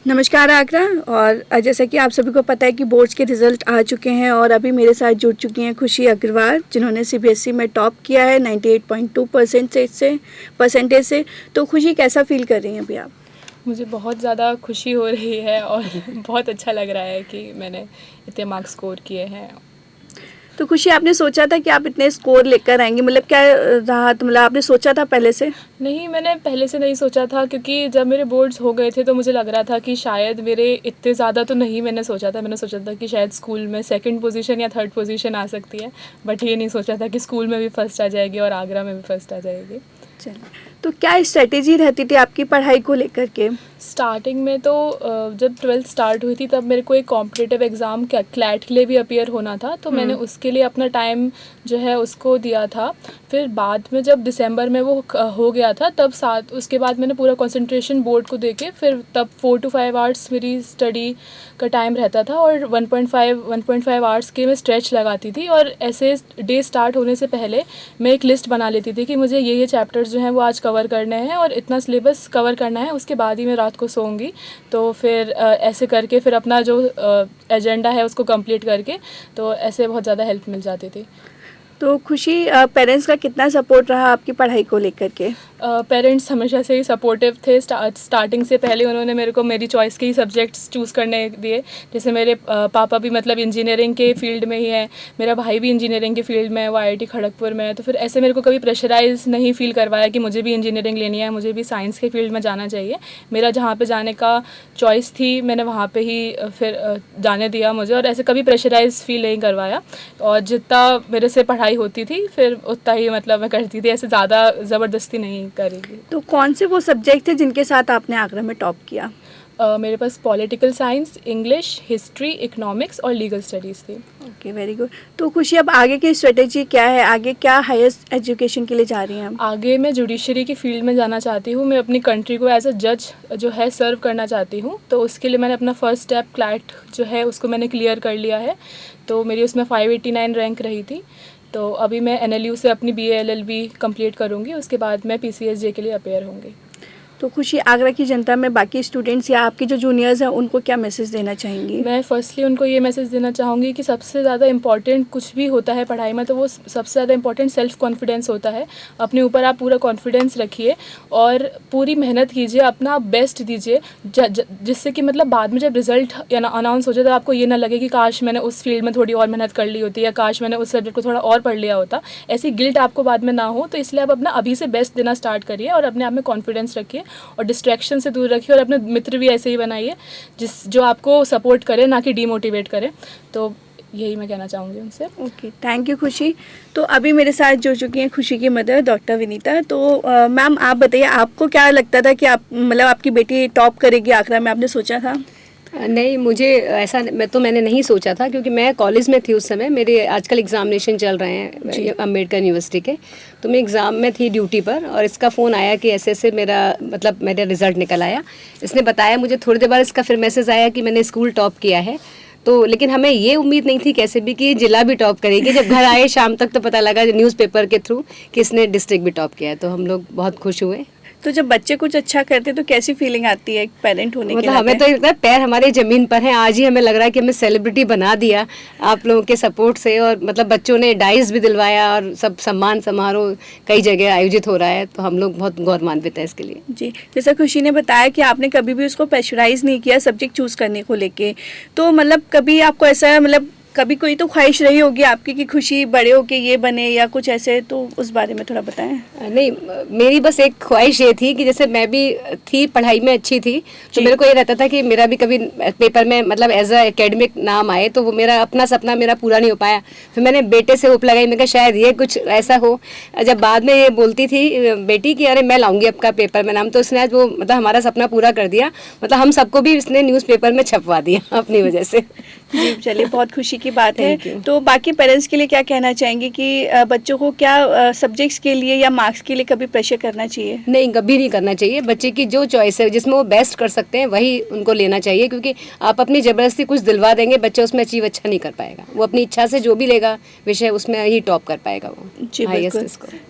नमस्कार आगरा। और जैसा कि आप सभी को पता है कि बोर्ड्स के रिज़ल्ट आ चुके हैं और अभी मेरे साथ जुड़ चुकी हैं खुशी अग्रवाल, जिन्होंने सीबीएसई में टॉप किया है 98.2% परसेंटेज से। तो खुशी, कैसा फील कर रही हैं अभी आप? मुझे बहुत ज़्यादा खुशी हो रही है और बहुत अच्छा लग रहा है कि मैंने इतने मार्क्स स्कोर किए हैं। तो खुशी, आपने सोचा था कि आप इतने स्कोर लेकर आएंगे? मतलब क्या रहा, तो मतलब आपने सोचा था पहले से? नहीं, मैंने पहले से नहीं सोचा था, क्योंकि जब मेरे बोर्ड्स हो गए थे तो मुझे लग रहा था कि शायद मेरे इतने ज़्यादा तो नहीं मैंने सोचा था कि शायद स्कूल में सेकंड पोजीशन या थर्ड पोजीशन आ सकती है, बट ये नहीं सोचा था कि स्कूल में भी फर्स्ट आ जाएगी और आगरा में भी फर्स्ट आ जाएगी। चलिए, तो क्या स्ट्रेटेजी रहती थी आपकी पढ़ाई को लेकर के? स्टार्टिंग में तो जब 12th स्टार्ट हुई थी तब मेरे को एक कॉम्पिटिटिव एग्ज़ाम क्लैट के लिए भी अपीयर होना था, तो मैंने उसके लिए अपना टाइम जो है उसको दिया था। फिर बाद में जब दिसंबर में वो हो गया था तब उसके बाद मैंने पूरा कंसंट्रेशन बोर्ड को देके फिर तब 4 to 5 आवर्स मेरी स्टडी का टाइम रहता था और 1.5 आवर्स के मैं स्ट्रेच लगाती थी। और ऐसे डे स्टार्ट होने से पहले मैं एक लिस्ट बना लेती थी कि मुझे ये चैप्टर्स जो हैं वो आज कवर करने हैं और इतना सिलेबस कवर करना है, उसके बाद ही मैं रात को सोऊंगी। तो फिर ऐसे करके फिर अपना जो एजेंडा है उसको कंप्लीट करके, तो ऐसे बहुत ज़्यादा हेल्प मिल जाती थी। तो खुशी, पेरेंट्स का कितना सपोर्ट रहा आपकी पढ़ाई को लेकर के? पेरेंट्स हमेशा से ही सपोर्टिव थे। स्टार्टिंग से पहले उन्होंने मेरे को मेरी चॉइस के ही सब्जेक्ट्स चूज़ करने दिए। जैसे मेरे पापा भी मतलब इंजीनियरिंग के फील्ड में ही है, मेरा भाई भी इंजीनियरिंग के फील्ड में है, वो आईआईटी खड़गपुर में है। तो फिर ऐसे मेरे को कभी प्रेशराइज नहीं फील करवाया कि मुझे भी इंजीनियरिंग लेनी है, मुझे भी साइंस के फील्ड में जाना चाहिए। मेरा जहाँ पर जाने का चॉइस थी मैंने वहाँ पर ही फिर जाने दिया मुझे, और ऐसे कभी प्रेशराइज फील नहीं करवाया। और जितना मेरे से पढ़ाई होती थी फिर उतना ही मतलब मैं करती थी, ऐसे ज़्यादा ज़बरदस्ती नहीं करेगी। तो कौन से वो सब्जेक्ट थे जिनके साथ आपने आगरा में टॉप किया? मेरे पास political science, English, history, economics और लीगल स्टडीज़ थी। Okay, very good. तो खुशी, अब आगे की स्ट्रेटेजी क्या है? आगे क्या हाईएस्ट एजुकेशन के लिए जा रही हैं आप? आगे मैं जुडिशरी की फील्ड में जाना चाहती हूँ। मैं अपनी कंट्री को एज अ जज जो है सर्व करना चाहती हूँ। तो उसके लिए मैंने अपना फर्स्ट स्टेप क्लैट जो है उसको मैंने क्लियर कर लिया है। तो मेरी उसमें 589 रैंक रही थी। तो अभी मैं NLU से अपनी BA LLB कंप्लीट करूँगी, उसके बाद मैं PCSJ के लिए अपेयर होंगी। तो खुशी, आगरा की जनता में बाकी स्टूडेंट्स या आपके जो जूनियर्स हैं उनको क्या मैसेज देना चाहेंगी? मैं फर्स्टली उनको ये मैसेज देना चाहूँगी कि सबसे ज़्यादा इम्पॉर्टेंट कुछ भी होता है पढ़ाई में तो वो सबसे ज़्यादा इम्पॉर्टेंट सेल्फ़ कॉन्फिडेंस होता है। अपने ऊपर आप पूरा कॉन्फिडेंस रखिए और पूरी मेहनत कीजिए, अपना बेस्ट दीजिए, जिससे कि मतलब बाद में जब रिज़ल्ट अनाउंस हो जाए तो आपको ये ना लगे कि काश मैंने उस फील्ड में थोड़ी और मेहनत कर ली होती या काश मैंने उस सब्जेक्ट को थोड़ा और पढ़ लिया होता। ऐसी गिल्ट आपको बाद में ना हो, तो इसलिए आप अपना अभी से बेस्ट देना स्टार्ट करिए और अपने आप में कॉन्फिडेंस रखिए और डिस्ट्रैक्शन से दूर रखिए और अपने मित्र भी ऐसे ही बनाइए जो आपको सपोर्ट करे, ना कि डीमोटिवेट करे। तो यही मैं कहना चाहूँगी उनसे। ओके, थैंक यू खुशी। तो अभी मेरे साथ जुड़ चुकी हैं खुशी की मदर डॉक्टर विनीता। तो मैम, आप बताइए, आपको क्या लगता था कि आप मतलब आपकी बेटी टॉप करेगी आगरा में? आपने सोचा था? नहीं, मुझे ऐसा मैंने नहीं सोचा था, क्योंकि मैं कॉलेज में थी उस समय। मेरे आजकल एग्ज़ामिनेशन चल रहे हैं अम्बेडकर यूनिवर्सिटी के, तो मैं एग्ज़ाम में थी ड्यूटी पर और इसका फ़ोन आया कि ऐसे मेरा रिज़ल्ट निकल आया। इसने बताया मुझे, थोड़ी देर बाद इसका फिर मैसेज आया कि मैंने स्कूल टॉप किया है। तो लेकिन हमें ये उम्मीद नहीं थी कैसे भी कि जिला भी टॉप करेगी। जब घर आए शाम तक तो पता लगा न्यूज़पेपर के थ्रू कि इसने डिस्ट्रिक्ट भी टॉप किया है, तो हम लोग बहुत खुश हुए। तो जब बच्चे कुछ अच्छा करते हैं तो कैसी फीलिंग आती है एक पेरेंट होने के मतलब हमें तो लगता है पैर हमारे ज़मीन पर हैं। आज ही हमें लग रहा है कि हमें सेलिब्रिटी बना दिया आप लोगों के सपोर्ट से। और मतलब बच्चों ने डाइस भी दिलवाया और सब सम्मान समारोह कई जगह आयोजित हो रहा है, तो हम लोग बहुत गौरवान्वित हैं इसके लिए। जी, जैसा खुशी ने बताया कि आपने कभी भी उसको प्रेशराइज नहीं किया सब्जेक्ट चूज़ करने को लेके, तो मतलब कभी आपको ऐसा मतलब कभी कोई तो ख्वाहिश रही होगी आपकी कि खुशी बड़े होके ये बने या कुछ ऐसे, तो उस बारे में थोड़ा बताएं। नहीं, मेरी बस एक ख्वाहिश ये थी कि जैसे मैं भी थी पढ़ाई में अच्छी थी, तो मेरे को ये रहता था कि मेरा भी कभी पेपर में मतलब एज अ एकेडमिक नाम आए, तो वो मेरा अपना सपना मेरा पूरा नहीं हो पाया। फिर मैंने बेटे से होप लगाई, मैंने कहा शायद ये कुछ ऐसा हो। जब बाद में ये बोलती थी बेटी कि अरे मैं लाऊंगी आपका पेपर में नाम, तो उसने आज वो मतलब हमारा सपना पूरा कर दिया। मतलब हम सबको भी इसने न्यूज़पेपर में छपवा दिया अपनी वजह से। जी, चलिए, बहुत खुशी की बात है। तो बाकी पेरेंट्स के लिए क्या कहना चाहेंगे कि बच्चों को क्या सब्जेक्ट्स के लिए या मार्क्स के लिए कभी प्रेशर करना चाहिए? नहीं, कभी नहीं करना चाहिए। बच्चे की जो चॉइस है, जिसमें वो बेस्ट कर सकते हैं वही उनको लेना चाहिए, क्योंकि आप अपनी ज़बरदस्ती कुछ दिलवा देंगे, बच्चा उसमें अचीव अच्छा नहीं कर पाएगा। वो अपनी इच्छा से जो भी लेगा विषय उसमें ही टॉप कर पाएगा वो। जी, बिल्कुल।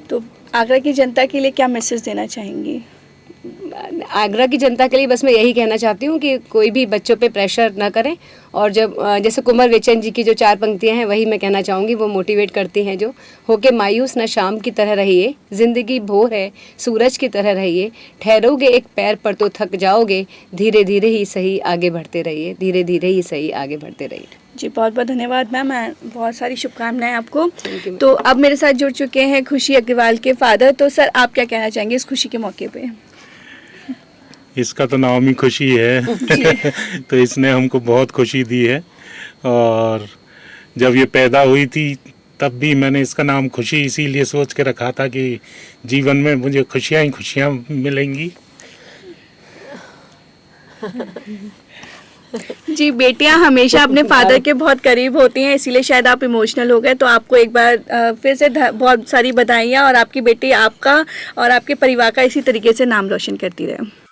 तो आगरा की जनता के लिए क्या मैसेज देना चाहेंगी? आगरा की जनता के लिए बस मैं यही कहना चाहती हूँ कि कोई भी बच्चों पे प्रेशर ना करें, और जब जैसे कुंवर विचन जी की जो 4 पंक्तियाँ हैं वही मैं कहना चाहूँगी, वो मोटिवेट करती हैं, जो होके मायूस ना शाम की तरह रहिए, ज़िंदगी भोर है सूरज की तरह रहिए, ठहरोगे एक पैर पर तो थक जाओगे, धीरे धीरे ही सही आगे बढ़ते रहिए, धीरे धीरे ही सही आगे बढ़ते रहिए। जी बहुत बहुत धन्यवाद मैम, बहुत सारी शुभकामनाएं आपको। Thank you, तो अब मेरे साथ जुड़ चुके हैं खुशी अग्रवाल के फादर। तो सर आप क्या कहना चाहेंगे इस खुशी के मौके पे? इसका तो नाम ही खुशी है तो इसने हमको बहुत खुशी दी है, और जब ये पैदा हुई थी तब भी मैंने इसका नाम खुशी इसीलिए सोच के रखा था कि जीवन में मुझे खुशियाँ ही खुशियाँ मिलेंगी। जी बेटियां हमेशा अपने फादर के बहुत करीब होती हैं, इसीलिए शायद आप इमोशनल हो गए। तो आपको एक बार फिर से बहुत सारी बधाइयाँ, और आपकी बेटी आपका और आपके परिवार का इसी तरीके से नाम रोशन करती रहे।